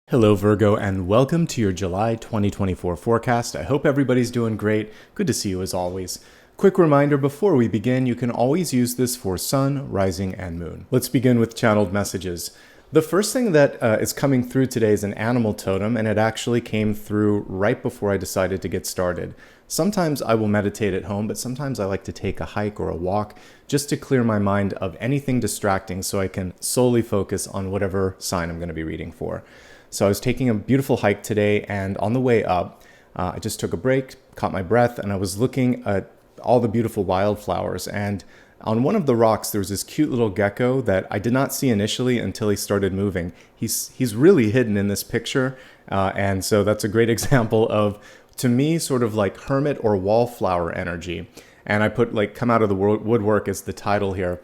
Hello Virgo, and welcome to your July 2024 forecast. I hope everybody's doing great. Good to see you as always. Quick reminder before we begin, you can always use this for sun, rising, and moon. Let's begin with channeled messages. The first thing that is coming through today is an animal totem, and it actually came through right before I decided to get started. Sometimes I will meditate at home, but sometimes I like to take a hike or a walk just to clear my mind of anything distracting so I can solely focus on whatever sign I'm going to be reading for. So I was taking a beautiful hike today, and on the way up, I just took a break, caught my breath, and I was looking at all the beautiful wildflowers. And on one of the rocks, there was this cute little gecko that I did not see initially until he started moving. He's really hidden in this picture, and so that's a great example of, to me, sort of like hermit or wallflower energy. And I put like "come out of the woodwork" as the title here.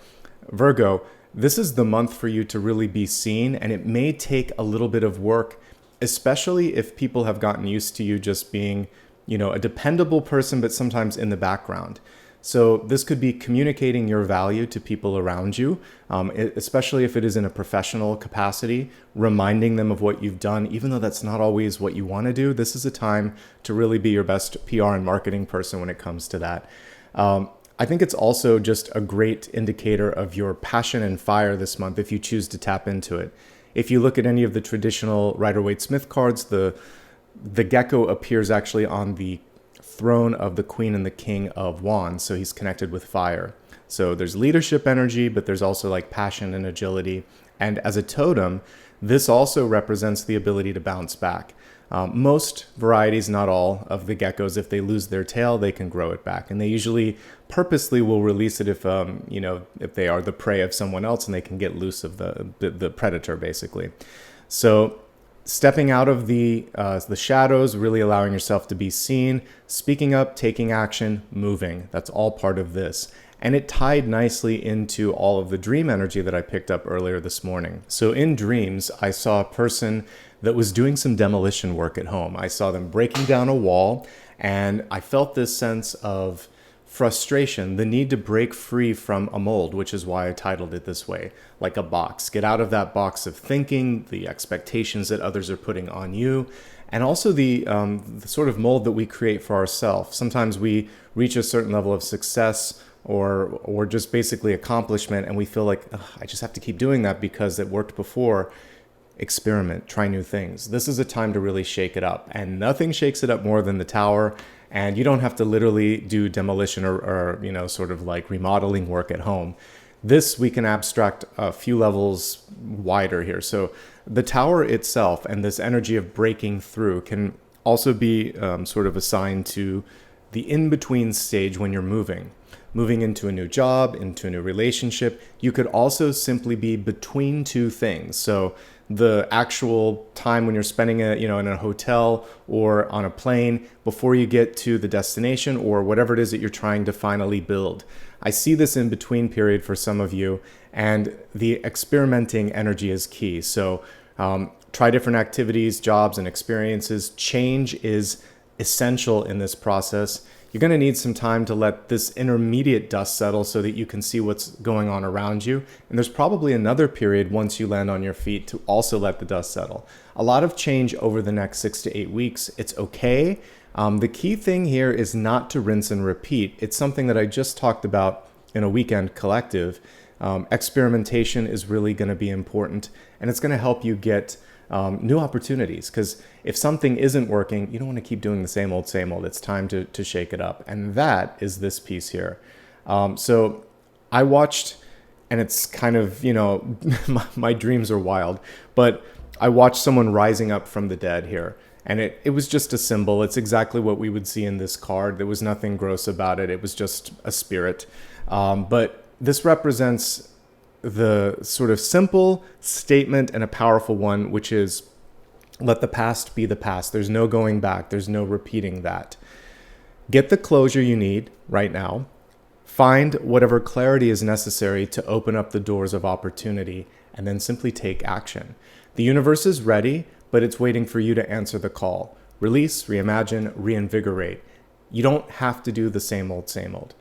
Virgo, this is the month for you to really be seen, and it may take a little bit of work, especially if people have gotten used to you just being, a dependable person, but sometimes in the background. So this could be communicating your value to people around you, especially if it is in a professional capacity, reminding them of what you've done, even though that's not always what you want to do. This is a time to really be your best PR and marketing person when it comes to that. I think it's also just a great indicator of your passion and fire this month if you choose to tap into it. If you look at any of the traditional Rider-Waite-Smith cards, the gecko appears actually on the throne of the Queen and the King of Wands, so he's connected with fire. So there's leadership energy, but there's also like passion and agility. And as a totem, this also represents the ability to bounce back. Most varieties, not all, of the geckos, if they lose their tail, they can grow it back. And they usually purposely will release it if they are the prey of someone else and they can get loose of the predator, basically. So stepping out of the shadows, really allowing yourself to be seen, speaking up, taking action, moving. That's all part of this. And it tied nicely into all of the dream energy that I picked up earlier this morning. So in dreams, I saw a person that was doing some demolition work at home. I saw them breaking down a wall, and I felt this sense of frustration, the need to break free from a mold, which is why I titled it this way, like a box. Get out of that box of thinking, the expectations that others are putting on you, and also the sort of mold that we create for ourselves. Sometimes we reach a certain level of success or just basically accomplishment, and we feel like, I just have to keep doing that because it worked before. Experiment, try new things. This is a time to really shake it up, and nothing shakes it up more than the tower. And you don't have to literally do demolition or sort of like remodeling work at home. This we can abstract a few levels wider here. So the tower itself and this energy of breaking through can also be sort of assigned to the in-between stage when you're moving into a new job, into a new relationship. You could also simply be between two things. So the actual time when you're spending in a hotel or on a plane before you get to the destination or whatever it is that you're trying to finally build. I see this in between period for some of you, and the experimenting energy is key. So try different activities, jobs, and experiences. Change is essential in this process. You're going to need some time to let this intermediate dust settle so that you can see what's going on around you. And there's probably another period once you land on your feet to also let the dust settle. A lot of change over the next 6 to 8 weeks. It's okay. The key thing here is not to rinse and repeat. It's something that I just talked about in a weekend collective. Experimentation is really going to be important, and it's going to help you get new opportunities, because if something isn't working, you don't want to keep doing the same old. It's time to shake it up. And that is this piece here. So I watched, and it's kind of, my dreams are wild, but I watched someone rising up from the dead here. And it was just a symbol. It's exactly what we would see in this card. There was nothing gross about it. It was just a spirit. But this represents the sort of simple statement and a powerful one, which is let the past be the past. There's no going back. There's no repeating that. Get the closure you need right now. Find whatever clarity is necessary to open up the doors of opportunity, and then simply take action. The universe is ready, but it's waiting for you to answer the call. Release, reimagine, reinvigorate. You don't have to do the same old.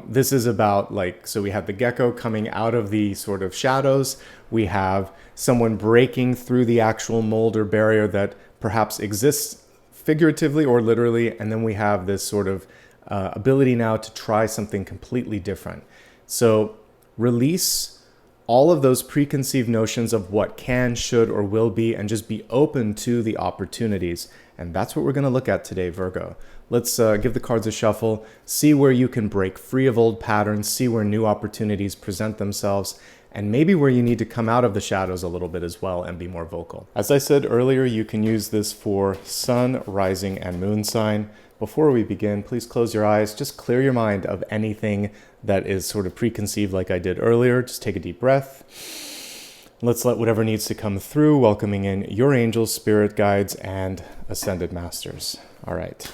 This is about so we have the gecko coming out of the sort of shadows. We have someone breaking through the actual mold or barrier that perhaps exists figuratively or literally. And then we have this sort of ability now to try something completely different. So release all of those preconceived notions of what can, should, or will be, and just be open to the opportunities. And that's what we're going to look at today, Virgo. Let's give the cards a shuffle, see where you can break free of old patterns, see where new opportunities present themselves, and maybe where you need to come out of the shadows a little bit as well and be more vocal. As I said earlier, you can use this for sun, rising, and moon sign. Before we begin, please close your eyes. Just clear your mind of anything that is sort of preconceived like I did earlier. Just take a deep breath. Let's let whatever needs to come through, welcoming in your angels, spirit guides, and ascended masters. All right.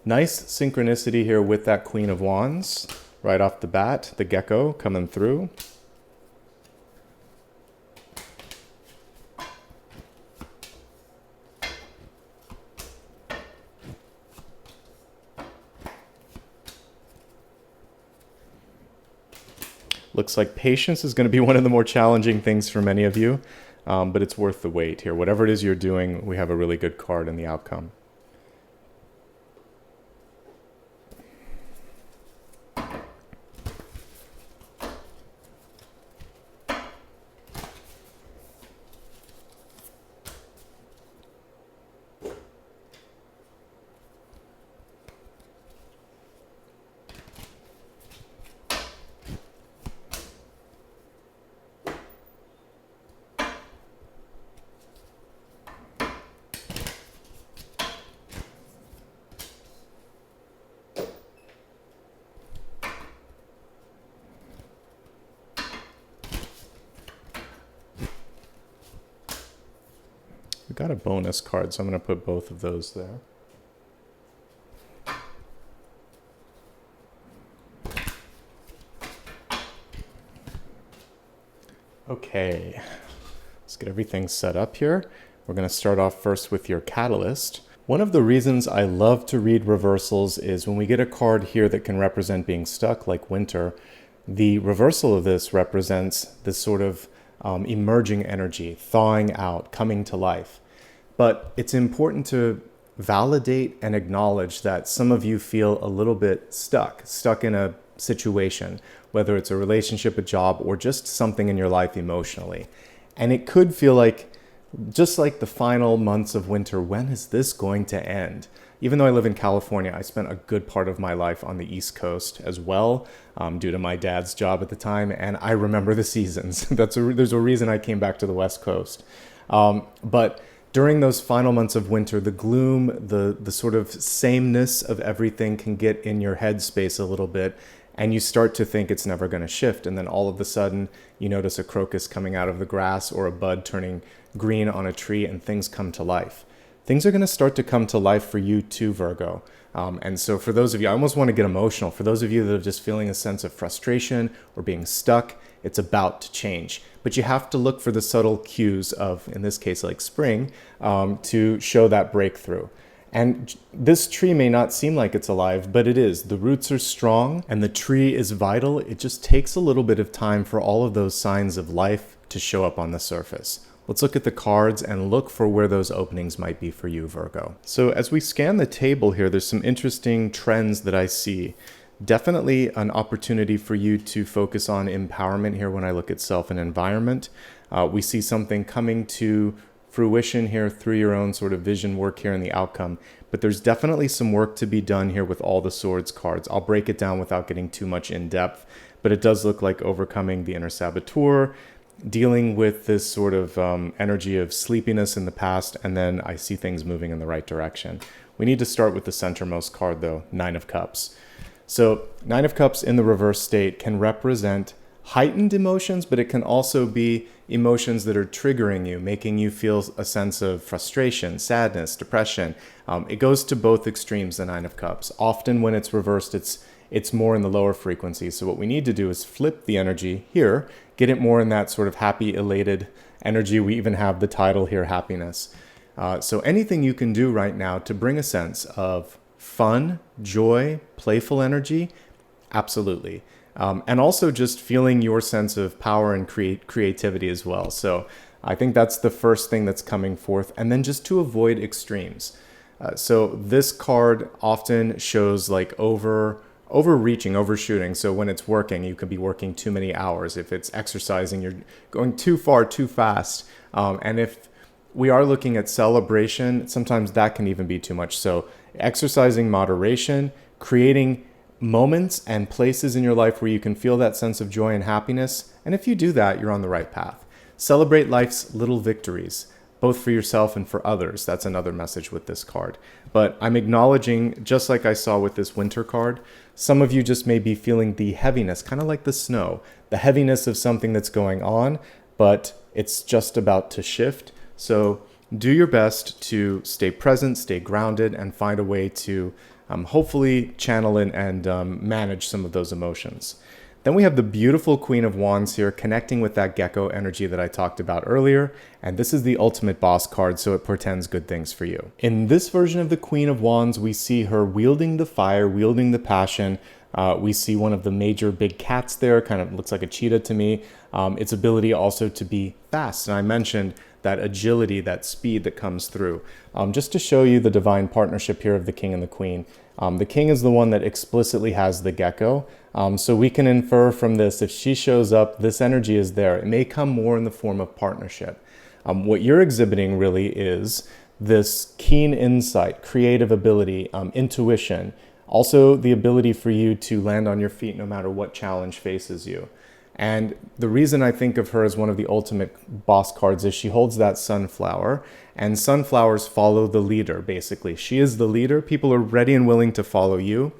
Nice synchronicity here with that Queen of Wands right off the bat, the gecko coming through. Looks like patience is going to be one of the more challenging things for many of you, but it's worth the wait here. Whatever it is you're doing, we have a really good card in the outcome. We got a bonus card, so I'm going to put both of those there. Okay, let's get everything set up here. We're going to start off first with your catalyst. One of the reasons I love to read reversals is when we get a card here that can represent being stuck, like winter, the reversal of this represents this sort of emerging energy, thawing out, coming to life. But it's important to validate and acknowledge that some of you feel a little bit stuck in a situation, whether it's a relationship, a job, or just something in your life emotionally. And it could feel like, just like the final months of winter, when is this going to end? Even though I live in California, I spent a good part of my life on the East Coast as well, due to my dad's job at the time, and I remember the seasons. There's a reason I came back to the West Coast. But during those final months of winter, the gloom, the sort of sameness of everything can get in your headspace a little bit, and you start to think it's never going to shift. And then all of a sudden, you notice a crocus coming out of the grass or a bud turning green on a tree, and things come to life. Things are going to start to come to life for you too, Virgo. And so for those of you, I almost want to get emotional. For those of you that are just feeling a sense of frustration or being stuck, it's about to change. But you have to look for the subtle cues of, in this case, like spring, to show that breakthrough. And this tree may not seem like it's alive, but it is. The roots are strong and the tree is vital. It just takes a little bit of time for all of those signs of life to show up on the surface. Let's look at the cards and look for where those openings might be for you, Virgo. So as we scan the table here, there's some interesting trends that I see. Definitely an opportunity for you to focus on empowerment here when I look at self and environment. We see something coming to fruition here through your own sort of vision work here in the outcome. But there's definitely some work to be done here with all the swords cards. I'll break it down without getting too much in depth, but it does look like overcoming the inner saboteur, dealing with this sort of energy of sleepiness in the past, and then I see things moving in the right direction. We need to start with the centermost card though, Nine of Cups. So Nine of Cups in the reverse state can represent heightened emotions, but it can also be emotions that are triggering you, making you feel a sense of frustration, sadness, depression. It goes to both extremes, the Nine of Cups. Often when it's reversed, it's more in the lower frequency. So what we need to do is flip the energy here, get it more in that sort of happy, elated energy. We even have the title here, happiness. So anything you can do right now to bring a sense of fun, joy, playful energy, absolutely. And also just feeling your sense of power and creativity as well. So I think that's the first thing that's coming forth. And then just to avoid extremes. So this card often shows like overreaching, overshooting. So when it's working, you could be working too many hours. If it's exercising, you're going too far, too fast. And if we are looking at celebration, sometimes that can even be too much. So exercising moderation, creating moments and places in your life where you can feel that sense of joy and happiness. And if you do that, you're on the right path. Celebrate life's little victories, both for yourself and for others. That's another message with this card. But I'm acknowledging, just like I saw with this winter card, some of you just may be feeling the heaviness, kind of like the snow, the heaviness of something that's going on, but it's just about to shift. So do your best to stay present, stay grounded, and find a way to hopefully channel in and manage some of those emotions. Then we have the beautiful Queen of Wands here connecting with that gecko energy that I talked about earlier. And this is the ultimate boss card, so it portends good things for you. In this version of the Queen of Wands, we see her wielding the fire, wielding the passion. We see one of the major big cats there, kind of looks like a cheetah to me. Its ability also to be fast. And I mentioned that agility, that speed that comes through. Just to show you the divine partnership here of the king and the queen. The king is the one that explicitly has the gecko. So we can infer from this, if she shows up, this energy is there. It may come more in the form of partnership. What you're exhibiting really is this keen insight, creative ability, intuition, also the ability for you to land on your feet no matter what challenge faces you. And the reason I think of her as one of the ultimate boss cards is she holds that sunflower, and sunflowers follow the leader, basically. She is the leader. People are ready and willing to follow you.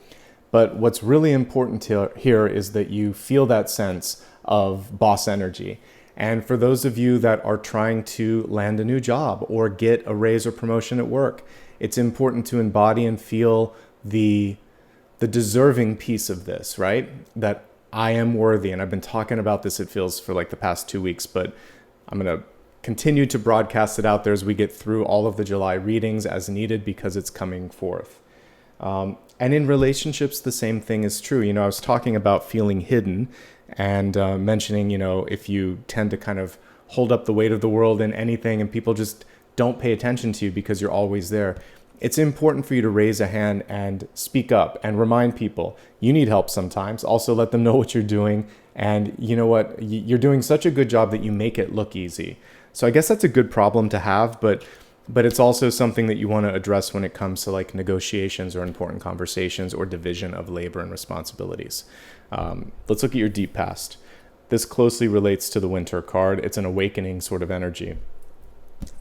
But what's really important here is that you feel that sense of boss energy. And for those of you that are trying to land a new job or get a raise or promotion at work, it's important to embody and feel the deserving piece of this, right? That I am worthy. And I've been talking about this, it feels, for like the past 2 weeks, but I'm going to continue to broadcast it out there as we get through all of the July readings as needed because it's coming forth. And in relationships, the same thing is true. I was talking about feeling hidden and mentioning, if you tend to kind of hold up the weight of the world in anything and people just don't pay attention to you because you're always there. It's important for you to raise a hand and speak up and remind people you need help sometimes. Also let them know what you're doing. And you know what? You're doing such a good job that you make it look easy. So I guess that's a good problem to have, but it's also something that you want to address when it comes to like negotiations or important conversations or division of labor and responsibilities. Let's look at your deep past. This closely relates to the winter card. It's an awakening sort of energy.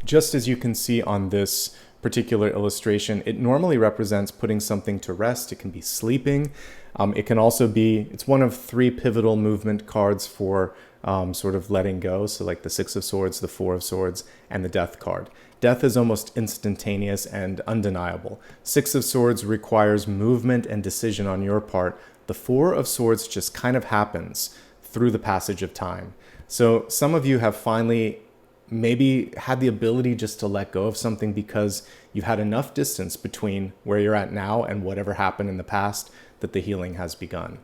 Just as you can see on this particular illustration, it normally represents putting something to rest. It can be sleeping. It can also be, it's one of 3 pivotal movement cards for sort of letting go. So like the 6 of Swords, the 4 of Swords, and the Death card. Death is almost instantaneous and undeniable. 6 of Swords requires movement and decision on your part. The 4 of Swords just kind of happens through the passage of time. So some of you have finally maybe had the ability just to let go of something because you've had enough distance between where you're at now and whatever happened in the past that the healing has begun.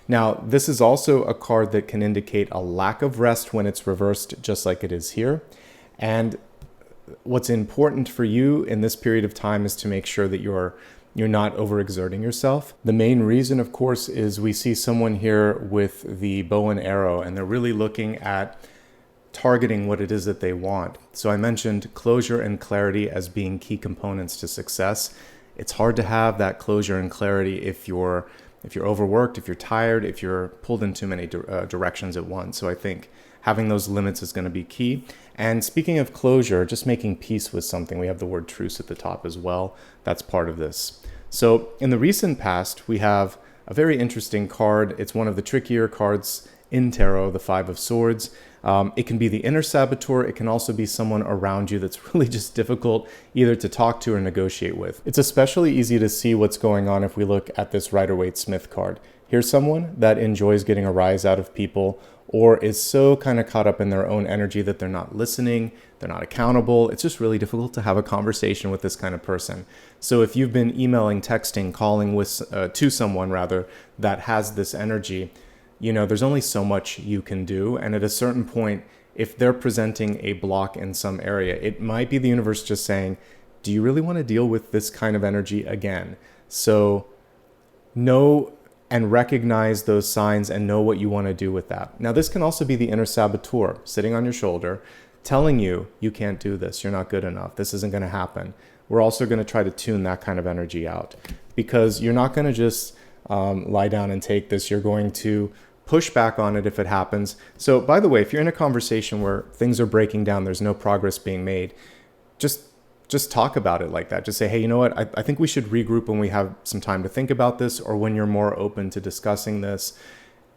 Now, this is also a card that can indicate a lack of rest when it's reversed, just like it is here. And what's important for you in this period of time is to make sure that you're not overexerting yourself. The main reason, of course, is we see someone here with the bow and arrow, and they're really looking at targeting what it is that they want. So I mentioned closure and clarity as being key components to success. It's hard to have that closure and clarity if you're overworked, if you're tired, if you're pulled in too many directions at once. So I think having those limits is going to be key. And speaking of closure, just making peace with something, we have the word truce at the top as well. That's part of this. So in the recent past, we have a very interesting card. It's one of the trickier cards in tarot, the 5 of Swords. It can be the inner saboteur. It can also be someone around you that's really just difficult either to talk to or negotiate with. It's especially easy to see what's going on if we look at this Rider-Waite-Smith card. Here's someone that enjoys getting a rise out of people or is so kind of caught up in their own energy that they're not listening, they're not accountable. It's just really difficult to have a conversation with this kind of person. So if you've been emailing, texting, calling with to someone rather that has this energy, there's only so much you can do. And at a certain point, if they're presenting a block in some area, it might be the universe just saying, do you really want to deal with this kind of energy again? So know and recognize those signs and know what you want to do with that. Now, this can also be the inner saboteur sitting on your shoulder, telling you, you can't do this, you're not good enough, this isn't going to happen. We're also going to try to tune that kind of energy out, because you're not going to just lie down and take this. You're going to push back on it if it happens. So, by the way, if you're in a conversation where things are breaking down, there's no progress being made, just talk about it like that. Just say, hey, you know what? I think we should regroup when we have some time to think about this, or when you're more open to discussing this.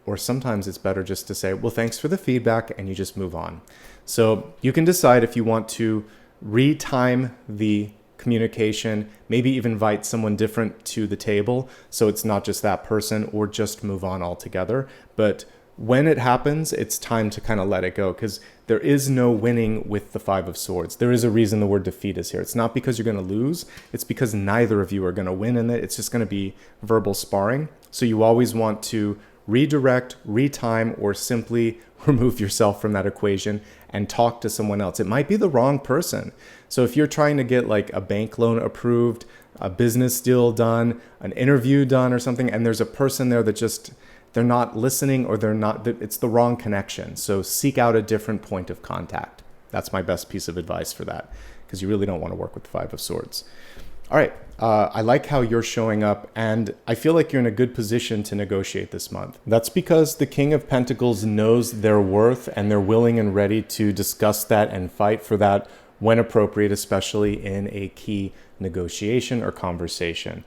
Or sometimes it's better just to say, well, thanks for the feedback, and you just move on. So you can decide if you want to retime the communication, maybe even invite someone different to the table so it's not just that person, or just move on altogether. But when it happens, it's time to kind of let it go, because there is no winning with the Five of Swords. There is a reason the word defeat is here. It's not because you're going to lose. It's because neither of you are going to win in it. It's just going to be verbal sparring. So you always want to redirect, retime, or simply remove yourself from that equation and talk to someone else. It might be the wrong person. So if you're trying to get like a bank loan approved, a business deal done, an interview done or something, and there's a person there that just, they're not listening, or it's the wrong connection. So seek out a different point of contact. That's my best piece of advice for that, because you really don't want to work with the Five of Swords. All right. I like how you're showing up, and I feel like you're in a good position to negotiate this month. That's because the King of Pentacles knows their worth, and they're willing and ready to discuss that and fight for that when appropriate, especially in a key negotiation or conversation.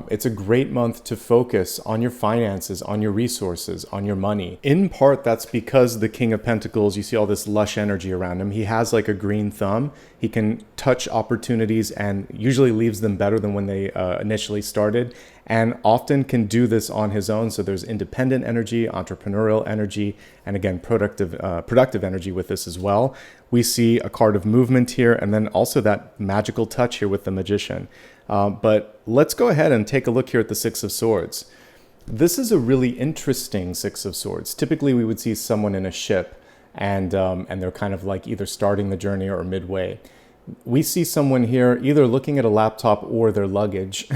It's a great month to focus on your finances, on your resources, on your money. In part, that's because the King of Pentacles, you see all this lush energy around him. He has like a green thumb. He can touch opportunities and usually leaves them better than when they initially started, and often can do this on his own. So there's independent energy, entrepreneurial energy, and again, productive energy with this as well. We see a card of movement here, and then also that magical touch here with the Magician. But let's go ahead and take a look here at the Six of Swords. This is a really interesting Six of Swords. Typically, we would see someone in a ship, and they're kind of like either starting the journey or midway. We see someone here either looking at a laptop or their luggage,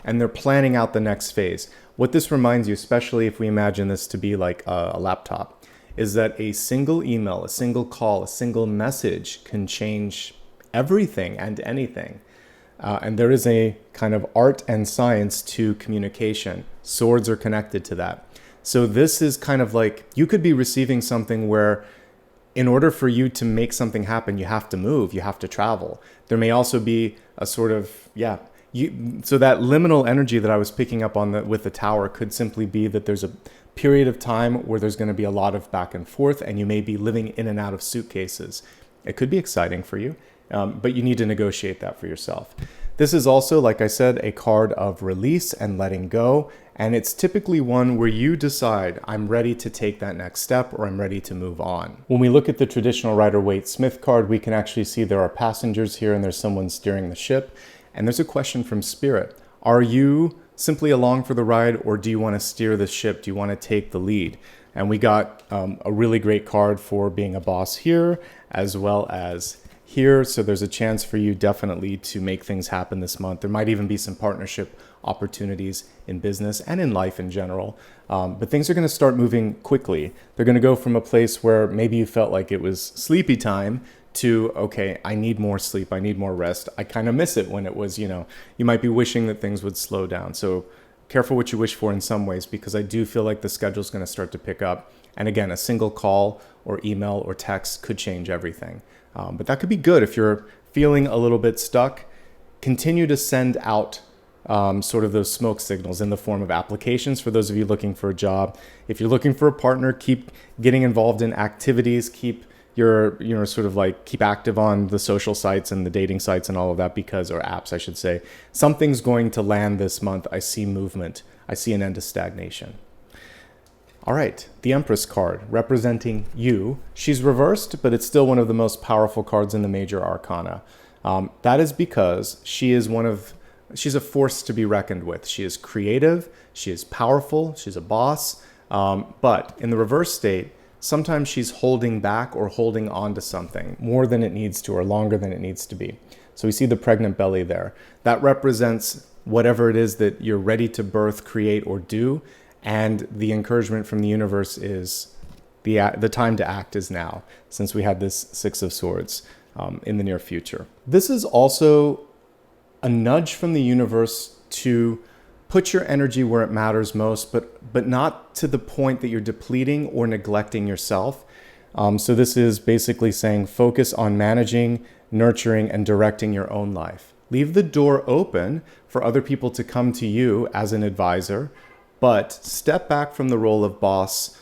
and they're planning out the next phase. What this reminds you, especially if we imagine this to be like a laptop, is that a single email, a single call, a single message can change everything and anything. And there is a kind of art and science to communication. Swords are connected to that. So this is kind of like, you could be receiving something where in order for you to make something happen, you have to move, you have to travel. There may also be a sort of, so that liminal energy that I was picking up on with the Tower could simply be that there's a period of time where there's going to be a lot of back and forth, and you may be living in and out of suitcases. It could be exciting for you. But you need to negotiate that for yourself. This is also, like I said, a card of release and letting go. And it's typically one where you decide, I'm ready to take that next step, or I'm ready to move on. When we look at the traditional Rider-Waite-Smith card, we can actually see there are passengers here and there's someone steering the ship. And there's a question from Spirit. Are you simply along for the ride, or do you want to steer the ship? Do you want to take the lead? And we got a really great card for being a boss here, as well as here. So there's a chance for you definitely to make things happen this month. There might even be some partnership opportunities in business and in life in general. But things are going to start moving quickly. They're going to go from a place where maybe you felt like it was sleepy time to, okay, I need more sleep, I need more rest. I kind of miss it when it was, you might be wishing that things would slow down. So careful what you wish for in some ways, because I do feel like the schedule's going to start to pick up. And again, a single call or email or text could change everything. But that could be good if you're feeling a little bit stuck. Continue to send out sort of those smoke signals in the form of applications for those of you looking for a job. If you're looking for a partner, keep getting involved in activities, keep keep active on the social sites and the dating sites and all of that, or apps, I should say. Something's going to land this month. I see movement. I see an end to stagnation. All right, the Empress card representing you. She's reversed, but it's still one of the most powerful cards in the major arcana. That is because she's a force to be reckoned with. She is creative, she is powerful, she's a boss, but in the reverse state, sometimes she's holding back or holding on to something more than it needs to or longer than it needs to be. So we see the pregnant belly there. That represents whatever it is that you're ready to birth, create, or do. And the encouragement from the universe is the time to act is now, since we had this Six of Swords in the near future. This is also a nudge from the universe to put your energy where it matters most, but not to the point that you're depleting or neglecting yourself. So this is basically saying focus on managing, nurturing, and directing your own life. Leave the door open for other people to come to you as an advisor, but step back from the role of boss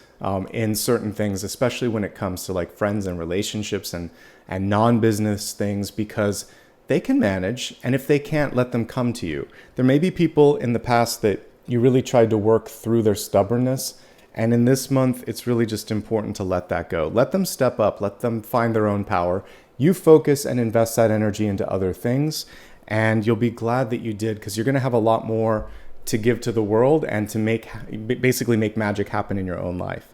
in certain things, especially when it comes to like friends and relationships and non-business things, because they can manage, and if they can't, let them come to you. There may be people in the past that you really tried to work through their stubbornness, and in this month, it's really just important to let that go. Let them step up, let them find their own power. You focus and invest that energy into other things, and you'll be glad that you did, because you're going to have a lot more to give to the world and to basically make magic happen in your own life.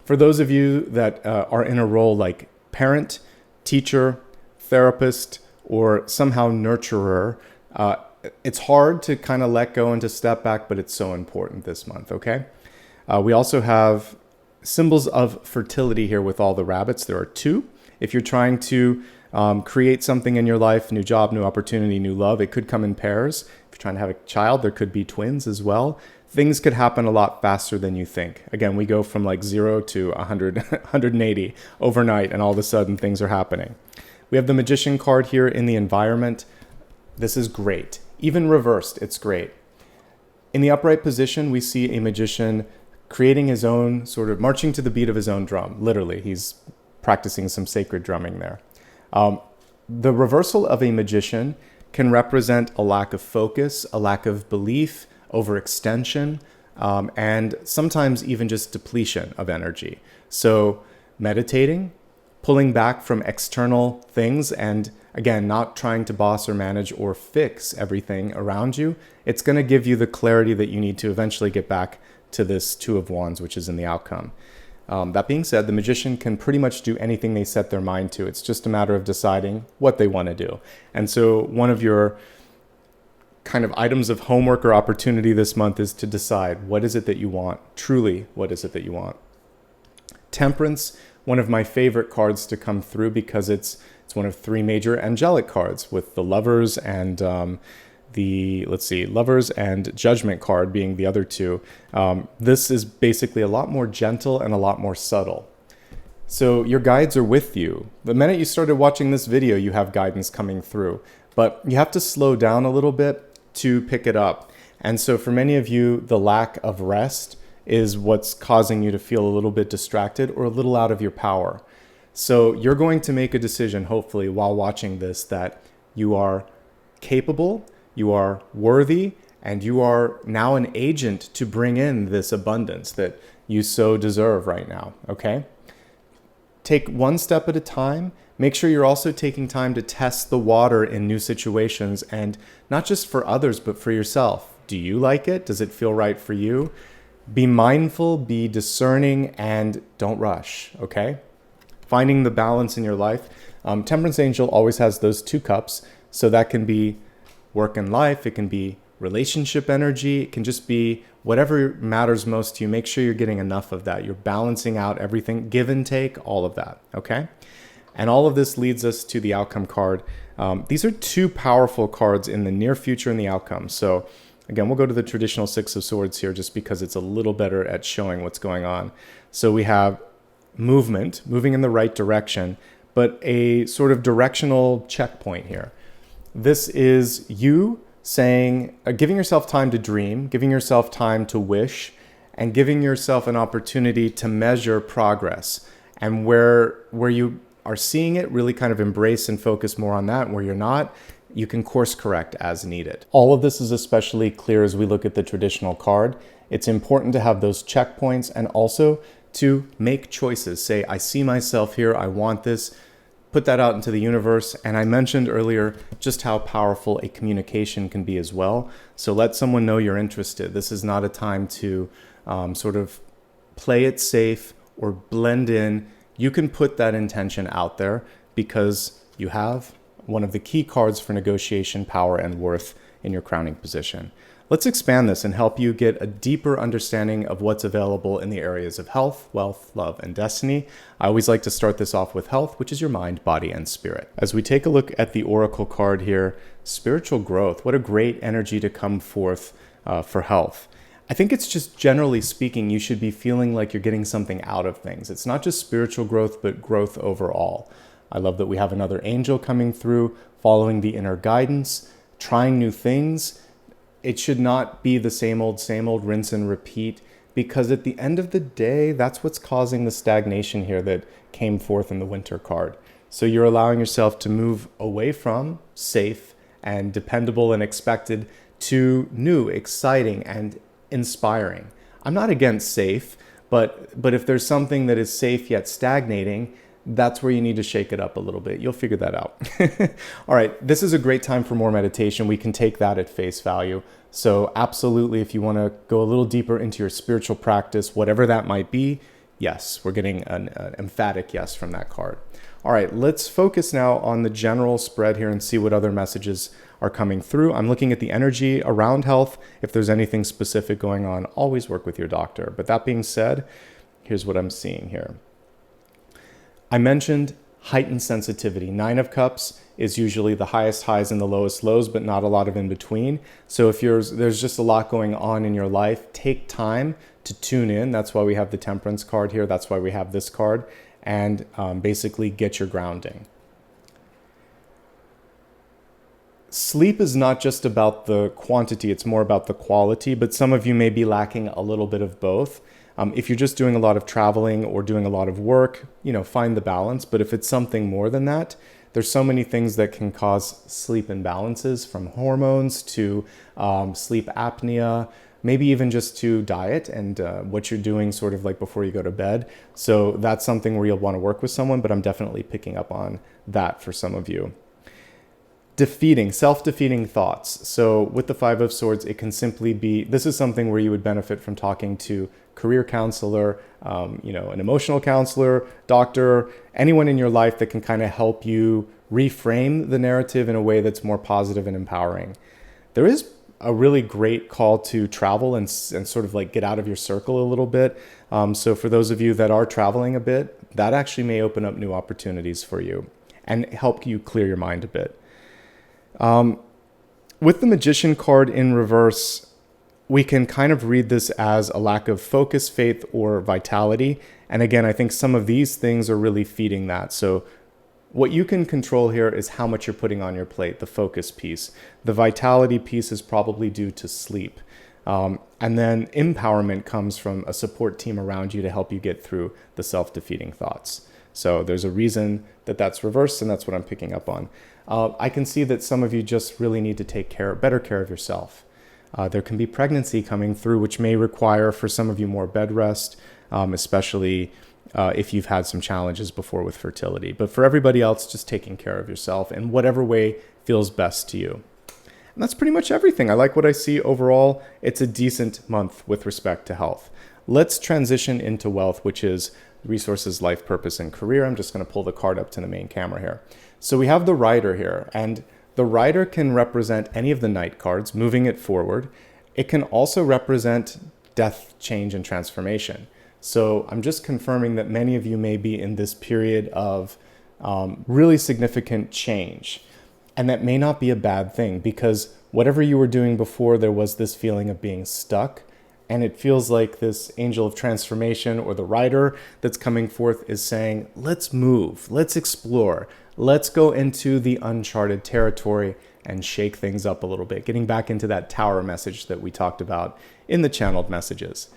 For those of you that are in a role like parent, teacher, therapist, or somehow nurturer, it's hard to kind of let go and to step back, but it's so important this month, okay? We also have symbols of fertility here with all the rabbits. There are 2. If you're trying to create something in your life, new job, new opportunity, new love, it could come in pairs. If you're trying to have a child, there could be twins as well. Things could happen a lot faster than you think. Again, we go from like 0 to 100, 180 overnight, and all of a sudden things are happening. We have the Magician card here in the environment. This is great. Even reversed, it's great. In the upright position, we see a magician creating his own, sort of marching to the beat of his own drum. Literally, he's practicing some sacred drumming there. The reversal of a magician can represent a lack of focus, a lack of belief, overextension, and sometimes even just depletion of energy. So meditating, pulling back from external things, and again, not trying to boss or manage or fix everything around you, it's going to give you the clarity that you need to eventually get back to this Two of Wands, which is in the outcome. That being said, the magician can pretty much do anything they set their mind to. It's just a matter of deciding what they want to do. And so one of your kind of items of homework or opportunity this month is to decide, what is it that you want? Truly, what is it that you want? Temperance, one of my favorite cards to come through, because it's one of 3 major angelic cards, with the Lovers and Lovers and Judgment card being the other 2. This is basically a lot more gentle and a lot more subtle. So your guides are with you. The minute you started watching this video, you have guidance coming through, but you have to slow down a little bit to pick it up. And so for many of you, the lack of rest is what's causing you to feel a little bit distracted or a little out of your power. So you're going to make a decision, hopefully, while watching this, that you are capable, you are worthy, and you are now an agent to bring in this abundance that you so deserve right now, okay? Take one step at a time. Make sure you're also taking time to test the water in new situations, and not just for others, but for yourself. Do you like it? Does it feel right for you? Be mindful, be discerning, and don't rush, okay? Finding the balance in your life. Temperance Angel always has those 2 cups, so that can be work and life, it can be relationship energy, it can just be whatever matters most to you. Make sure you're getting enough of that. You're balancing out everything, give and take, all of that, okay? And all of this leads us to the outcome card. These are 2 powerful cards in the near future and the outcome. So again, we'll go to the traditional Six of Swords here just because it's a little better at showing what's going on. So we have movement, moving in the right direction, but a sort of directional checkpoint here. This is you saying, giving yourself time to dream, giving yourself time to wish, and giving yourself an opportunity to measure progress. And where you are seeing it, really kind of embrace and focus more on that. Where you're not, you can course correct as needed. All of this is especially clear as we look at the traditional card. It's important to have those checkpoints and also to make choices. Say, I see myself here, I want this, put that out into the universe. And I mentioned earlier just how powerful a communication can be as well. So let someone know you're interested. This is not a time to sort of play it safe or blend in. You can put that intention out there because you have one of the key cards for negotiation, power, and worth in your crowning position. Let's expand this and help you get a deeper understanding of what's available in the areas of health, wealth, love, and destiny. I always like to start this off with health, which is your mind, body, and spirit. As we take a look at the oracle card here, spiritual growth, what a great energy to come forth for health. I think it's just generally speaking, you should be feeling like you're getting something out of things. It's not just spiritual growth, but growth overall. I love that we have another angel coming through, following the inner guidance, trying new things. It should not be the same old, rinse and repeat, because at the end of the day, that's what's causing the stagnation here that came forth in the winter card. So you're allowing yourself to move away from safe and dependable and expected to new, exciting, and inspiring. I'm not against safe, but if there's something that is safe yet stagnating, that's where you need to shake it up a little bit. You'll figure that out. All right, this is a great time for more meditation. We can take that at face value. So absolutely, if you want to go a little deeper into your spiritual practice, whatever that might be, yes, we're getting an emphatic yes from that card. All right, let's focus now on the general spread here and see what other messages are coming through. I'm looking at the energy around health. If there's anything specific going on, always work with your doctor. But that being said, here's what I'm seeing here. I mentioned heightened sensitivity. 9 of Cups is usually the highest highs and the lowest lows, but not a lot of in between. So if there's just a lot going on in your life, take time to tune in. That's why we have the Temperance card here. That's why we have this card. And basically get your grounding. Sleep is not just about the quantity, it's more about the quality, but some of you may be lacking a little bit of both. If you're just doing a lot of traveling or doing a lot of work, find the balance. But if it's something more than that, there's so many things that can cause sleep imbalances, from hormones to sleep apnea, maybe even just to diet and what you're doing sort of like before you go to bed. So that's something where you'll want to work with someone, but I'm definitely picking up on that for some of you. Self-defeating thoughts. So with the 5 of Swords, it can simply be, this is something where you would benefit from talking to career counselor, an emotional counselor, doctor, anyone in your life that can kind of help you reframe the narrative in a way that's more positive and empowering. There is a really great call to travel and sort of like get out of your circle a little bit. So for those of you that are traveling a bit, that actually may open up new opportunities for you and help you clear your mind a bit. With the Magician card in reverse, we can kind of read this as a lack of focus, faith, or vitality. And again, I think some of these things are really feeding that. So what you can control here is how much you're putting on your plate, the focus piece. The vitality piece is probably due to sleep. And then empowerment comes from a support team around you to help you get through the self-defeating thoughts. So there's a reason that that's reversed, and that's what I'm picking up on. I can see that some of you just really need to take better care of yourself. There can be pregnancy coming through, which may require for some of you more bed rest, especially if you've had some challenges before with fertility. But for everybody else, just taking care of yourself in whatever way feels best to you. And that's pretty much everything. I like what I see overall. It's a decent month with respect to health. Let's transition into wealth, which is resources, life, purpose, and career. I'm just going to pull the card up to the main camera here. So we have the Rider here, and the Rider can represent any of the Knight cards, moving it forward. It can also represent death, change, and transformation. So I'm just confirming that many of you may be in this period of really significant change. And that may not be a bad thing, because whatever you were doing before, there was this feeling of being stuck. And it feels like this angel of transformation, or the Rider that's coming forth, is saying, let's move, let's explore, let's go into the uncharted territory and shake things up a little bit, getting back into that tower message that we talked about in the channeled messages.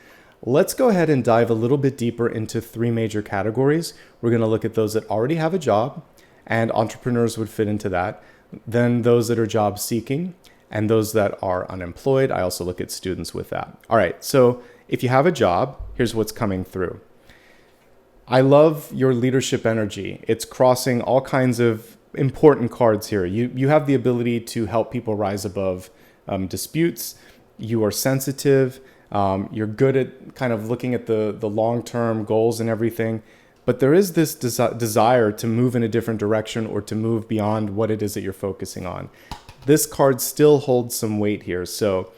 Let's go ahead and dive a little bit deeper into 3 major categories. We're going to look at those that already have a job, and entrepreneurs would fit into that. Then those that are job seeking, and those that are unemployed. I also look at students with that. All right, so if you have a job, here's what's coming through. I love your leadership energy. It's crossing all kinds of important cards here. You have the ability to help people rise above disputes. You are sensitive. You're good at kind of looking at the long-term goals and everything. But there is this desire to move in a different direction or to move beyond what it is that you're focusing on. This card still holds some weight here. So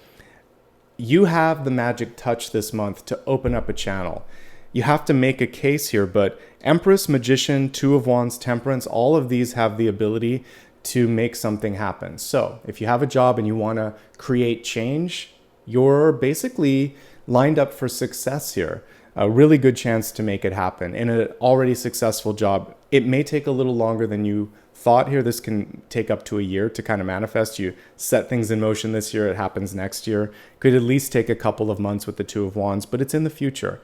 you have the magic touch this month to open up a channel. You have to make a case here, but Empress, Magician, Two of Wands, Temperance, all of these have the ability to make something happen. So if you have a job and you want to create change, you're basically lined up for success here. A really good chance to make it happen in an already successful job. It may take a little longer than you thought here. This can take up to a year to kind of manifest. You set things in motion this year, it happens next year. Could at least take a couple of months with the Two of Wands, but it's in the future.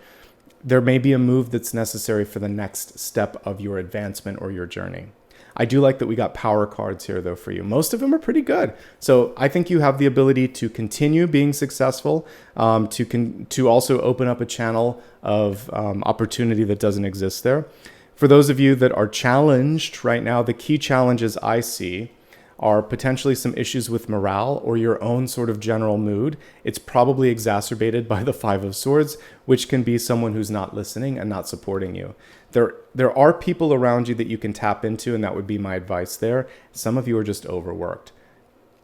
There may be a move that's necessary for the next step of your advancement or your journey. I do like that we got power cards here though for you. Most of them are pretty good. So I think you have the ability to continue being successful, to also open up a channel of opportunity that doesn't exist there. For those of you that are challenged right now, the key challenges I see are potentially some issues with morale or your own sort of general mood. It's probably exacerbated by the Five of Swords, which can be someone who's not listening and not supporting you. There are people around you that you can tap into, and that would be my advice there. Some of you are just overworked.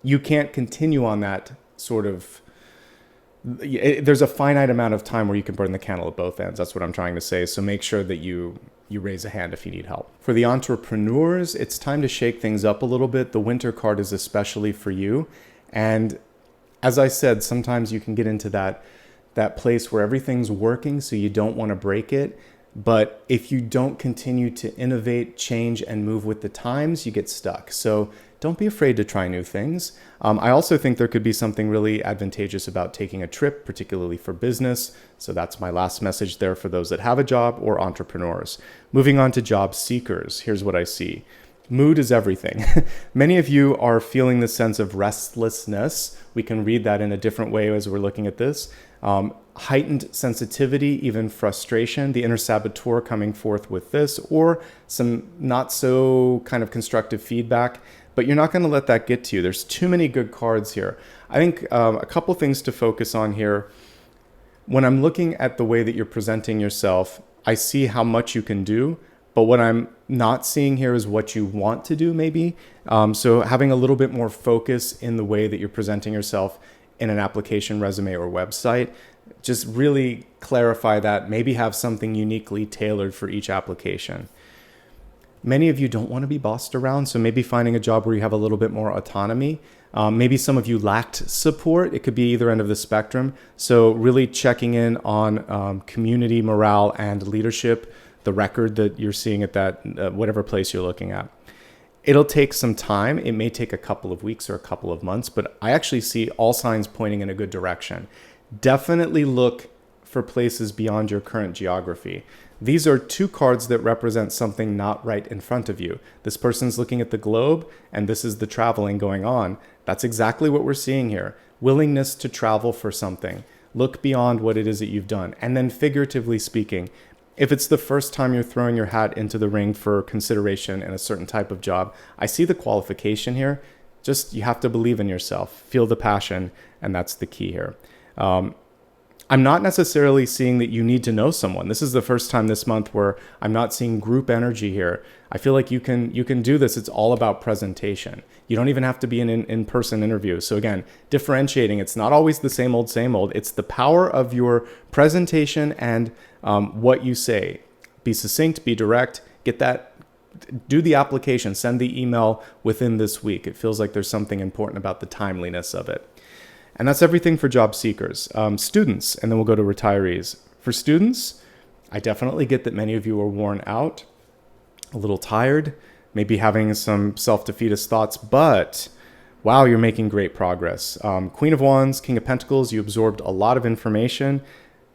You can't continue on that sort of... There's a finite amount of time where you can burn the candle at both ends. That's what I'm trying to say. So make sure that you raise a hand if you need help. For the entrepreneurs, it's time to shake things up a little bit. The Winter card is especially for you. And as I said, sometimes you can get into that place where everything's working, so you don't want to break it. But if you don't continue to innovate, change, and move with the times, you get stuck. So don't be afraid to try new things. I also think there could be something really advantageous about taking a trip, particularly for business. So that's my last message there for those that have a job or entrepreneurs. Moving on to job seekers, here's what I see. Mood is everything. Many of you are feeling this sense of restlessness. We can read that in a different way as we're looking at this. Heightened sensitivity, even frustration, the inner saboteur coming forth with this, or some not so kind of constructive feedback, but you're not going to let that get to you. There's too many good cards here. I think a couple things to focus on here. When I'm looking at the way that you're presenting yourself, I see how much you can do, but what I'm not seeing here is what you want to do maybe. So having a little bit more focus in the way that you're presenting yourself in an application, resume, or website, just really clarify that, maybe have something uniquely tailored for each application. Many of you don't want to be bossed around, so maybe finding a job where you have a little bit more autonomy. Maybe some of you lacked support. It could be either end of the spectrum. So really checking in on community morale and leadership, the record that you're seeing at that whatever place you're looking at. It'll take some time. It may take a couple of weeks or a couple of months, but I actually see all signs pointing in a good direction. Definitely look for places beyond your current geography. These are two cards that represent something not right in front of you. This person's looking at the globe, and this is the traveling going on. That's exactly what we're seeing here. Willingness to travel for something. Look beyond what it is that you've done. And then figuratively speaking, if it's the first time you're throwing your hat into the ring for consideration in a certain type of job, I see the qualification here. Just you have to believe in yourself, feel the passion, and that's the key here. I'm not necessarily seeing that you need to know someone. This is the first time this month where I'm not seeing group energy here. I feel like you can do this. It's all about presentation. You don't even have to be an in-person interview. So again, differentiating, it's not always the same old, same old. It's the power of your presentation and what you say. Be succinct, be direct, do the application, send the email within this week. It feels like there's something important about the timeliness of it. And that's everything for job seekers. Students, and then we'll go to retirees. For students, I definitely get that many of you are worn out, a little tired, maybe having some self-defeatist thoughts, but wow, you're making great progress. Queen of Wands, King of Pentacles, you absorbed a lot of information.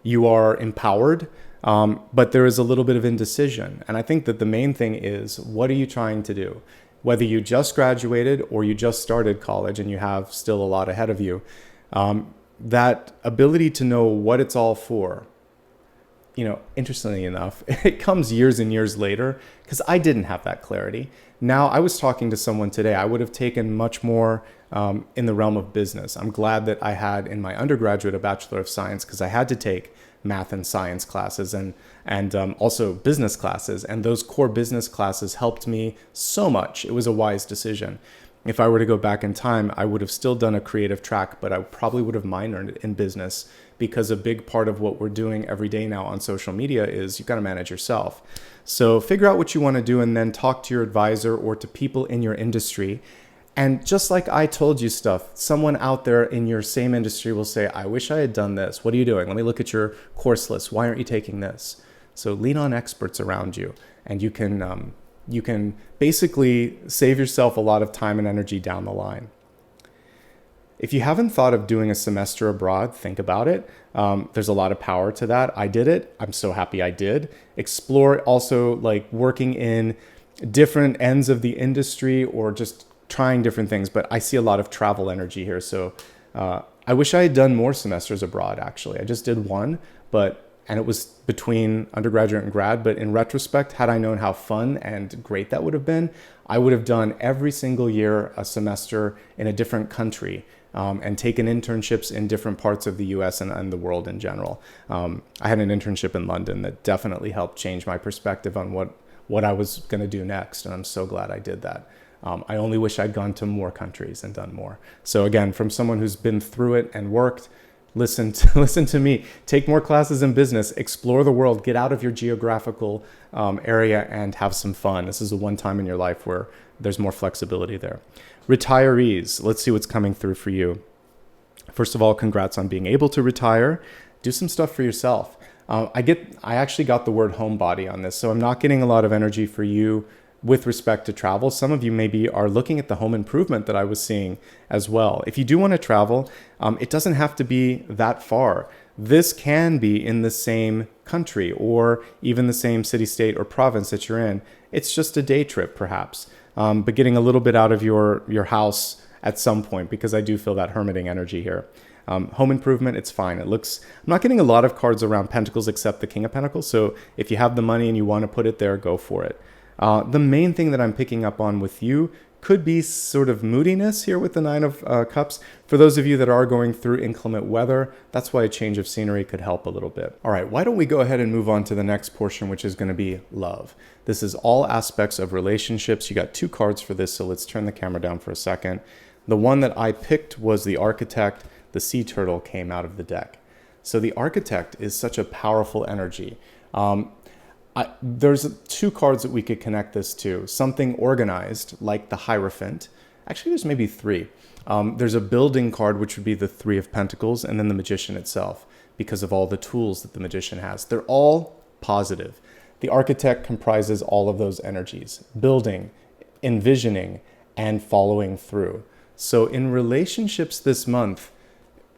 You are empowered, but there is a little bit of indecision. And I think that the main thing is, what are you trying to do? whether you just graduated or you just started college and you have still a lot ahead of you, that ability to know what it's all for, interestingly enough, it comes years and years later because I didn't have that clarity. Now, I was talking to someone today, I would have taken much more in the realm of business. I'm glad that I had in my undergraduate a Bachelor of Science because I had to take math and science classes and also business classes. And those core business classes helped me so much. It was a wise decision. If I were to go back in time, I would have still done a creative track, but I probably would have minored in business because a big part of what we're doing every day now on social media is you've got to manage yourself. So figure out what you want to do and then talk to your advisor or to people in your industry. And just like I told you stuff, someone out there in your same industry will say, I wish I had done this. What are you doing? Let me look at your course list. Why aren't you taking this? So lean on experts around you, and you can basically save yourself a lot of time and energy down the line. If you haven't thought of doing a semester abroad, think about it. There's a lot of power to that. I did it. I'm so happy I did. Explore also like working in different ends of the industry or just trying different things, but I see a lot of travel energy here. So I wish I had done more semesters abroad, actually. I just did one, and it was between undergraduate and grad, but in retrospect, had I known how fun and great that would have been, I would have done every single year a semester in a different country and taken internships in different parts of the US and the world in general. I had an internship in London that definitely helped change my perspective on what I was going to do next, and I'm so glad I did that. I only wish I'd gone to more countries and done more. So again, from someone who's been through it and worked, listen to me. Take more classes in business, explore the world, get out of your geographical area and have some fun. This is the one time in your life where there's more flexibility there. Retirees, let's see what's coming through for you. First of all, congrats on being able to retire. Do some stuff for yourself. I actually got the word homebody on this, so I'm not getting a lot of energy for you with respect to travel. Some of you maybe are looking at the home improvement that I was seeing as well. If you do want to travel, it doesn't have to be that far. This can be in the same country or even the same city, state, or province that you're in. It's just a day trip perhaps, but getting a little bit out of your house at some point, because I do feel that hermiting energy here. Home improvement, it's fine. I'm not getting a lot of cards around Pentacles except the King of Pentacles. So if you have the money and you want to put it there, go for it. The main thing that I'm picking up on with you could be sort of moodiness here with the Nine of Cups. For those of you that are going through inclement weather, that's why a change of scenery could help a little bit. All right, why don't we go ahead and move on to the next portion, which is going to be love. This is all aspects of relationships. You got two cards for this, so let's turn the camera down for a second. The one that I picked was the Architect. The Sea Turtle came out of the deck. So the Architect is such a powerful energy. There's two cards that we could connect this to. Something organized, like the Hierophant. Actually, there's maybe three. There's a building card, which would be the Three of Pentacles, and then the Magician itself, because of all the tools that the Magician has. They're all positive. The Architect comprises all of those energies: building, envisioning, and following through. So in relationships this month,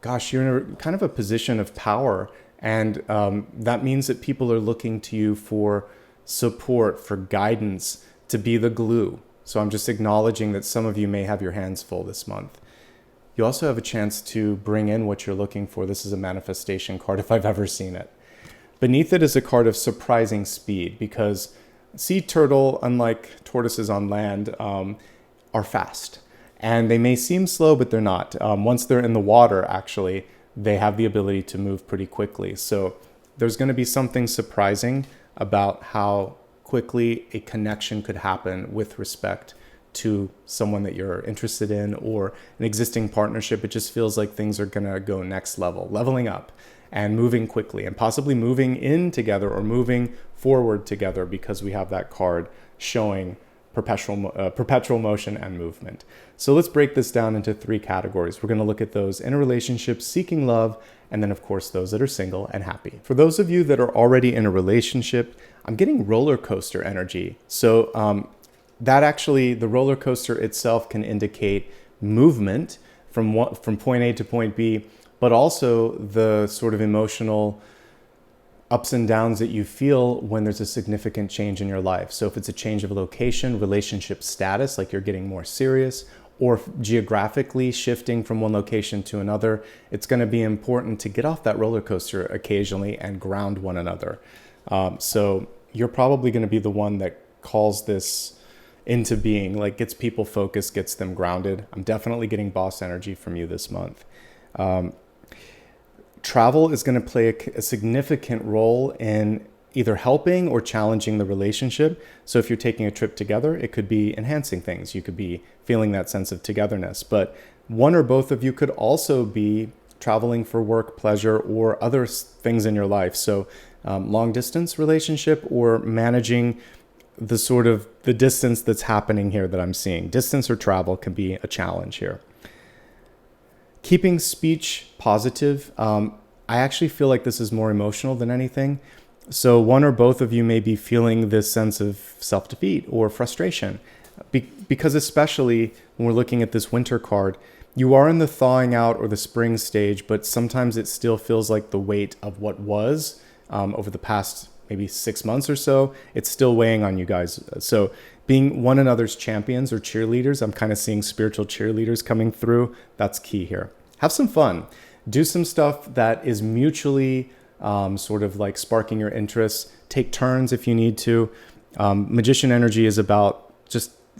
gosh, you're in kind of a position of power. And that means that people are looking to you for support, for guidance, to be the glue. So I'm just acknowledging that some of you may have your hands full this month. You also have a chance to bring in what you're looking for. This is a manifestation card if I've ever seen it. Beneath it is a card of surprising speed, because sea turtle, unlike tortoises on land, are fast. And they may seem slow, but they're not. Once they're in the water, actually, they have the ability to move pretty quickly. So there's going to be something surprising about how quickly a connection could happen with respect to someone that you're interested in or an existing partnership. It just feels like things are going to go next level, leveling up and moving quickly and possibly moving in together or moving forward together, because we have that card showing perpetual motion and movement. So let's break this down into three categories. We're going to look at those in a relationship, seeking love, and then of course those that are single and happy. For those of you that are already in a relationship, I'm getting roller coaster energy. So that actually, the roller coaster itself can indicate movement from point A to point B, but also the sort of emotional ups and downs that you feel when there's a significant change in your life. So if it's a change of location, relationship status, like you're getting more serious, or geographically shifting from one location to another, it's going to be important to get off that roller coaster occasionally and ground one another. So you're probably going to be the one that calls this into being, like gets people focused, gets them grounded. I'm definitely getting boss energy from you this month. Travel is going to play a significant role in either helping or challenging the relationship. So if you're taking a trip together, it could be enhancing things. You could be feeling that sense of togetherness. But one or both of you could also be traveling for work, pleasure, or other things in your life. So long distance relationship or managing the distance that's happening here that I'm seeing. Distance or travel can be a challenge here. Keeping speech positive. I actually feel like this is more emotional than anything. So one or both of you may be feeling this sense of self-defeat or frustration because especially when we're looking at this winter card, you are in the thawing out or the spring stage, but sometimes it still feels like the weight of what was over the past maybe 6 months or so, it's still weighing on you guys. So being one another's champions or cheerleaders, I'm kind of seeing spiritual cheerleaders coming through. That's key here. Have some fun. Do some stuff that is mutually sort of like sparking your interests. Take turns if you need to. Magician energy is about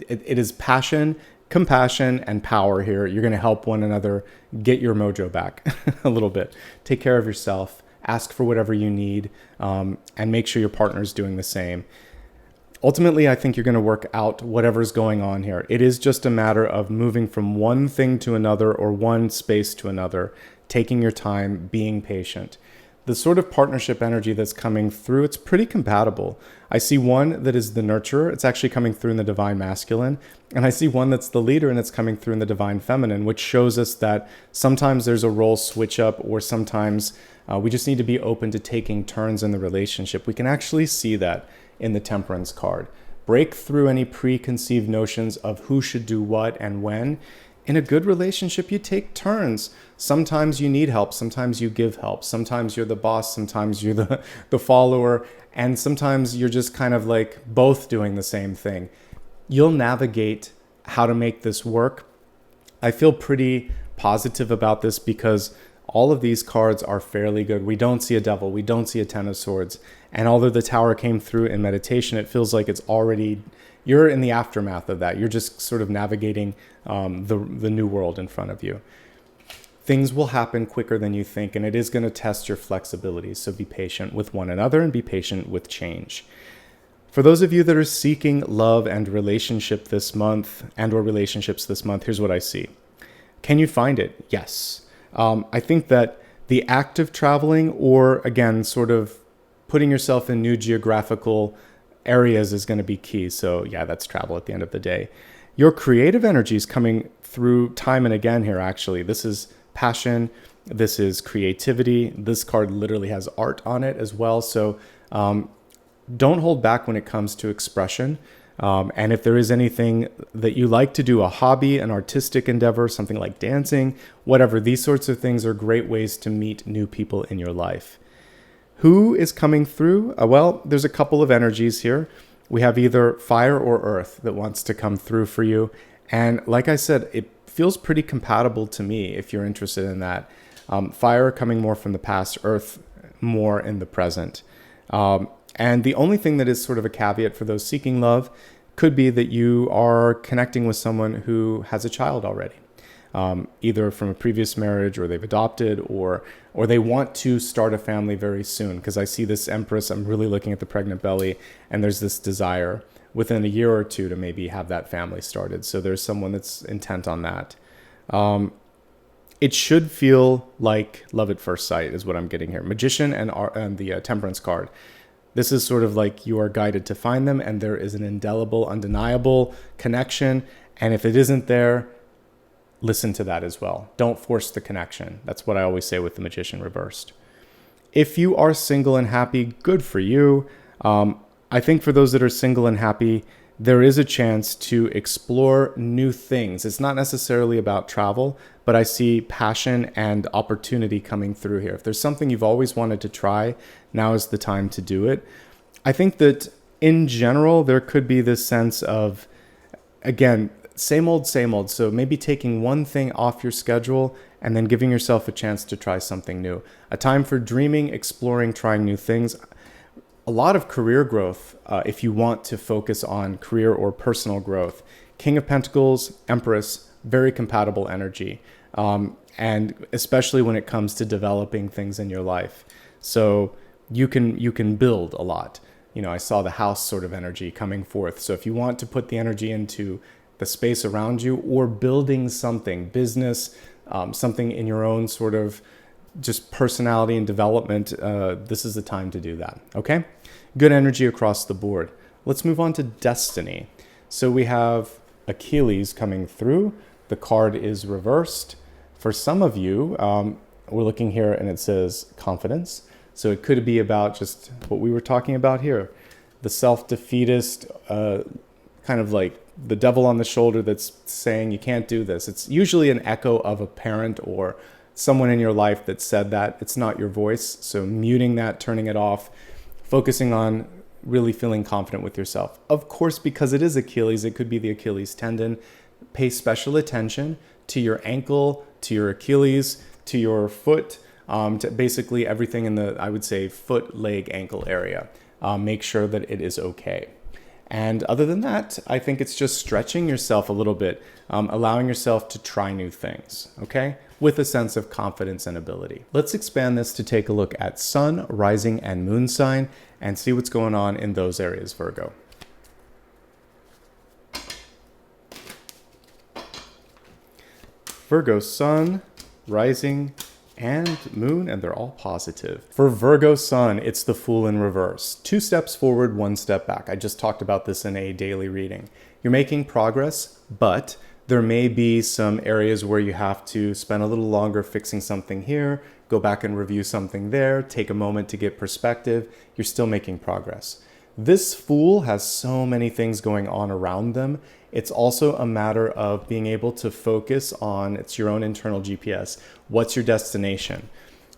it is passion, compassion, and power here. You're going to help one another get your mojo back a little bit. Take care of yourself. Ask for whatever you need, and make sure your partner's doing the same. Ultimately, I think you're going to work out whatever's going on here. It is just a matter of moving from one thing to another or one space to another, taking your time, being patient. The sort of partnership energy that's coming through, it's pretty compatible. I see one that is the nurturer. It's actually coming through in the divine masculine. And I see one that's the leader and it's coming through in the divine feminine, which shows us that sometimes there's a role switch up or sometimes we just need to be open to taking turns in the relationship. We can actually see that in the temperance card. Break through any preconceived notions of who should do what and when. In a good relationship, you take turns. Sometimes you need help. Sometimes you give help. Sometimes you're the boss. Sometimes you're the follower. And sometimes you're just kind of like both doing the same thing. You'll navigate how to make this work. I feel pretty positive about this because all of these cards are fairly good. We don't see a devil. We don't see a 10 of swords. And although the tower came through in meditation, it feels like it's already, you're in the aftermath of that. You're just sort of navigating the new world in front of you. Things will happen quicker than you think, and it is going to test your flexibility. So be patient with one another and be patient with change. For those of you that are seeking love and relationship this month and or relationships this month, here's what I see. Can you find it? Yes. I think that the act of traveling or, again, sort of putting yourself in new geographical areas is going to be key. So yeah, that's travel at the end of the day. Your creative energy is coming through time and again here, actually. This is passion. This is creativity. This card literally has art on it as well. So don't hold back when it comes to expression. And if there is anything that you like to do, a hobby, an artistic endeavor, something like dancing, whatever, these sorts of things are great ways to meet new people in your life. Who is coming through? Well, there's a couple of energies here. We have either fire or earth that wants to come through for you. And like I said, it feels pretty compatible to me if you're interested in that. Fire coming more from the past, earth more in the present. And the only thing that is sort of a caveat for those seeking love could be that you are connecting with someone who has a child already, either from a previous marriage or they've adopted or they want to start a family very soon. Because I see this Empress, I'm really looking at the pregnant belly, and there's this desire within a year or two to maybe have that family started. So there's someone that's intent on that. It should feel like love at first sight is what I'm getting here. Magician and the Temperance card. This is sort of like you are guided to find them and there is an indelible, undeniable connection. And if it isn't there, listen to that as well. Don't force the connection. That's what I always say with the Magician reversed. If you are single and happy, good for you. I think for those that are single and happy, there is a chance to explore new things. It's not necessarily about travel, but I see passion and opportunity coming through here. If there's something you've always wanted to try, now is the time to do it. I think that in general, there could be this sense of, again, same old, same old. So maybe taking one thing off your schedule and then giving yourself a chance to try something new. A time for dreaming, exploring, trying new things. A lot of career growth if you want to focus on career or personal growth. King of Pentacles, Empress, very compatible energy. And especially when it comes to developing things in your life. So you can build a lot. You know, I saw the house sort of energy coming forth. So if you want to put the energy into the space around you or building something, business, something in your own sort of just personality and development, this is the time to do that, okay? Good energy across the board. Let's move on to destiny. So we have Achilles coming through. The card is reversed. For some of you, we're looking here and it says confidence. So it could be about just what we were talking about here. The self-defeatist, kind of like the devil on the shoulder that's saying you can't do this. It's usually an echo of a parent or someone in your life that said that. It's not your voice. So muting that, turning it off, focusing on really feeling confident with yourself. Of course, because it is Achilles, it could be the Achilles tendon. Pay special attention to your ankle, to your Achilles, to your foot, to basically everything in the, I would say, foot, leg, ankle area. Make sure that it is okay. And other than that, I think it's just stretching yourself a little bit, allowing yourself to try new things, okay? With a sense of confidence and ability. Let's expand this to take a look at sun, rising, and moon sign and see what's going on in those areas, Virgo. Virgo, sun, rising, and moon, and they're all positive. For Virgo sun, it's the Fool in reverse. 2 steps forward, 1 step back. I just talked about this in a daily reading. You're making progress, but there may be some areas where you have to spend a little longer fixing something here, go back and review something there, take a moment to get perspective. You're still making progress. This Fool has so many things going on around them. It's also a matter of being able to focus on, it's your own internal GPS. What's your destination?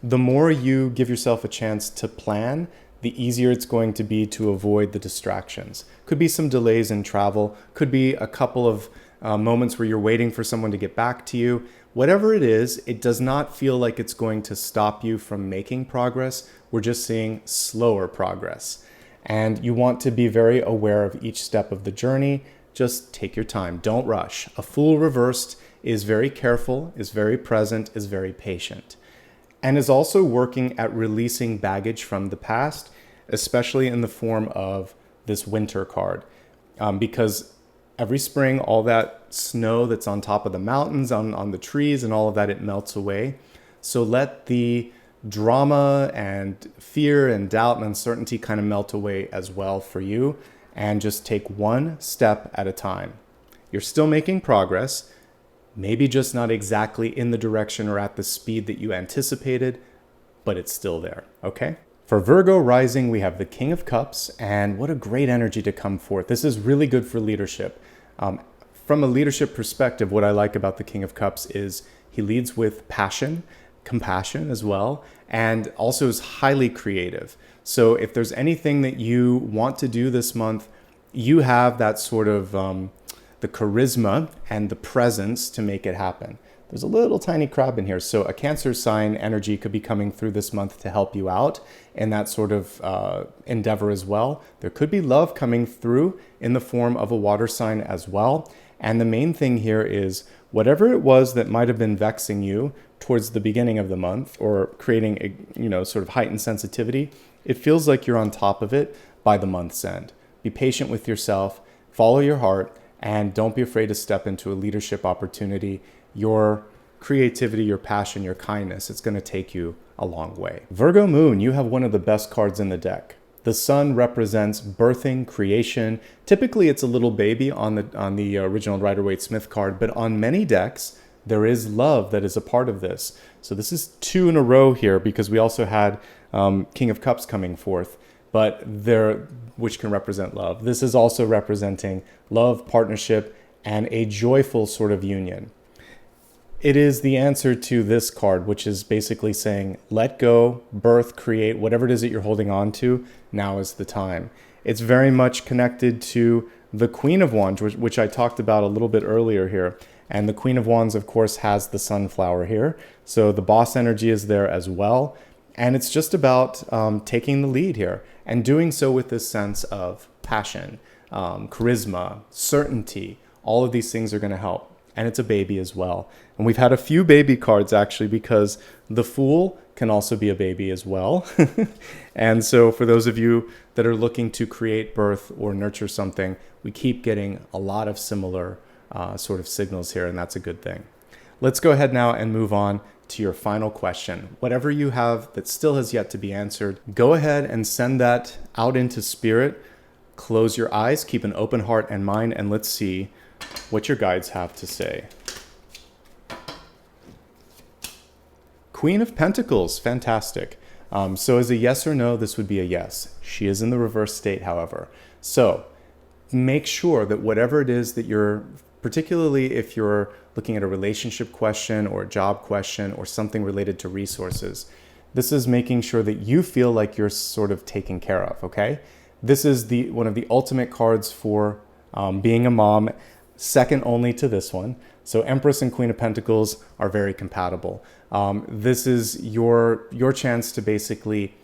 The more you give yourself a chance to plan, the easier it's going to be to avoid the distractions. Could be some delays in travel, could be a couple of moments where you're waiting for someone to get back to you. Whatever it is, it does not feel like it's going to stop you from making progress. We're just seeing slower progress. And you want to be very aware of each step of the journey. Just take your time. Don't rush. A Fool reversed is very careful, is very present, is very patient, and is also working at releasing baggage from the past, especially in the form of this Winter card. Because every spring, all that snow that's on top of the mountains, on the trees and all of that, it melts away. So let the drama and fear and doubt and uncertainty kind of melt away as well for you. And just take 1 step at a time. You're still making progress, maybe just not exactly in the direction or at the speed that you anticipated, but it's still there, okay? For Virgo rising, we have the King of Cups, and what a great energy to come forth. This is really good for leadership. From a leadership perspective, what I like about the King of Cups is he leads with passion, compassion as well, and also is highly creative. So if there's anything that you want to do this month, you have that sort of the charisma and the presence to make it happen. There's a little tiny crab in here. So a Cancer sign energy could be coming through this month to help you out in that sort of endeavor as well. There could be love coming through in the form of a water sign as well. And the main thing here is whatever it was that might have been vexing you towards the beginning of the month or creating a sort of heightened sensitivity, it feels like you're on top of it by the month's end. Be patient with yourself, follow your heart, and don't be afraid to step into a leadership opportunity. Your creativity, your passion, your kindness, it's going to take you a long way. Virgo moon, you have one of the best cards in the deck. The sun represents birthing, creation. Typically, it's a little baby on the original Rider-Waite-Smith card, but on many decks, there is love that is a part of this. So this is 2 in a row here because we also had King of Cups coming forth. but which can represent love. This is also representing love, partnership, and a joyful sort of union. It is the answer to this card, which is basically saying, let go, birth, create, whatever it is that you're holding on to, now is the time. It's very much connected to the Queen of Wands, which I talked about a little bit earlier here. And the Queen of Wands, of course, has the sunflower here. So the boss energy is there as well. And it's just about taking the lead here and doing so with this sense of passion, charisma, certainty. All of these things are going to help. And it's a baby as well. And we've had a few baby cards actually, because the Fool can also be a baby as well. And so for those of you that are looking to create, birth, or nurture something, we keep getting a lot of similar sort of signals here, and that's a good thing. Let's go ahead now and move on to your final question. Whatever you have that still has yet to be answered, go ahead and send that out into spirit. Close your eyes, keep an open heart and mind, and let's see what your guides have to say. Queen of Pentacles, fantastic. So as a yes or no, this would be a yes. She is in the reverse state, however. So make sure that whatever it is that you're, particularly if you're looking at a relationship question or a job question or something related to resources, this is making sure that you feel like you're sort of taken care of, okay? This is one of the ultimate cards for being a mom, second only to this one. So Empress and Queen of Pentacles are very compatible. This is your chance to basically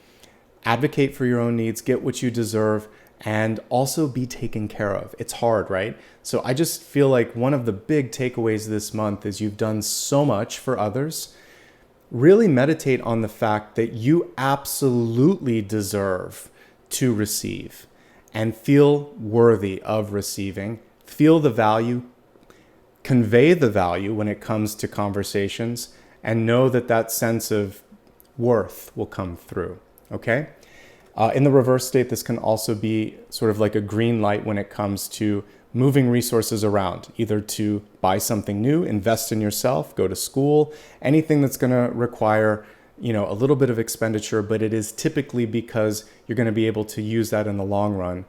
advocate for your own needs, get what you deserve, and also be taken care of. It's hard, right? So I just feel like one of the big takeaways this month is you've done so much for others. Really meditate on the fact that you absolutely deserve to receive and feel worthy of receiving. Feel the value, convey the value when it comes to conversations, and know that that sense of worth will come through, okay? In the reverse state, this can also be sort of like a green light when it comes to moving resources around, either to buy something new, invest in yourself, go to school, anything that's going to require, a little bit of expenditure, but it is typically because you're going to be able to use that in the long run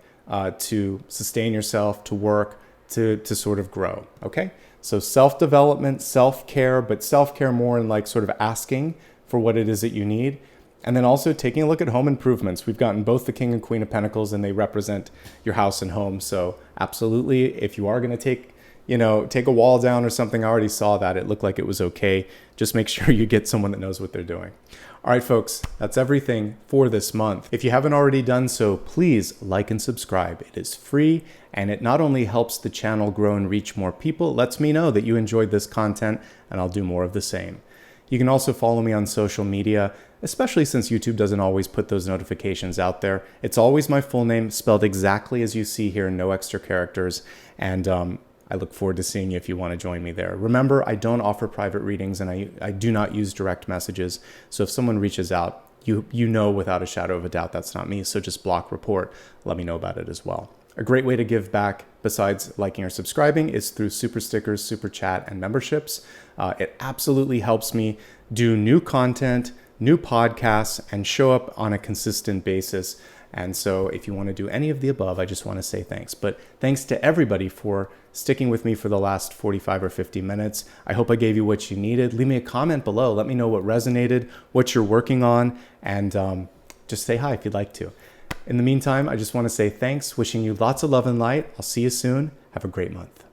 to sustain yourself, to work, to sort of grow, okay? So self-development, self-care, but self-care more in like sort of asking for what it is that you need. And then also taking a look at home improvements. We've gotten both the King and Queen of Pentacles, and they represent your house and home. So absolutely, if you are going to take a wall down or something, I already saw that. It looked like it was okay. Just make sure you get someone that knows what they're doing. All right, folks, that's everything for this month. If you haven't already done so, please like and subscribe. It is free, and it not only helps the channel grow and reach more people, it lets me know that you enjoyed this content, and I'll do more of the same. You can also follow me on social media, especially since YouTube doesn't always put those notifications out there. It's always my full name spelled exactly as you see here, no extra characters. And I look forward to seeing you if you want to join me there. Remember, I don't offer private readings, and I do not use direct messages. So if someone reaches out, you know without a shadow of a doubt that's not me. So just block, report, let me know about it as well. A great way to give back, besides liking or subscribing, is through super stickers, super chat, and memberships. It absolutely helps me do new content, new podcasts, and show up on a consistent basis. And so if you want to do any of the above, I just want to say thanks. But thanks to everybody for sticking with me for the last 45 or 50 minutes. I hope I gave you what you needed. Leave me a comment below. Let me know what resonated, what you're working on, and just say hi if you'd like to. In the meantime, I just want to say thanks, wishing you lots of love and light. I'll see you soon. Have a great month.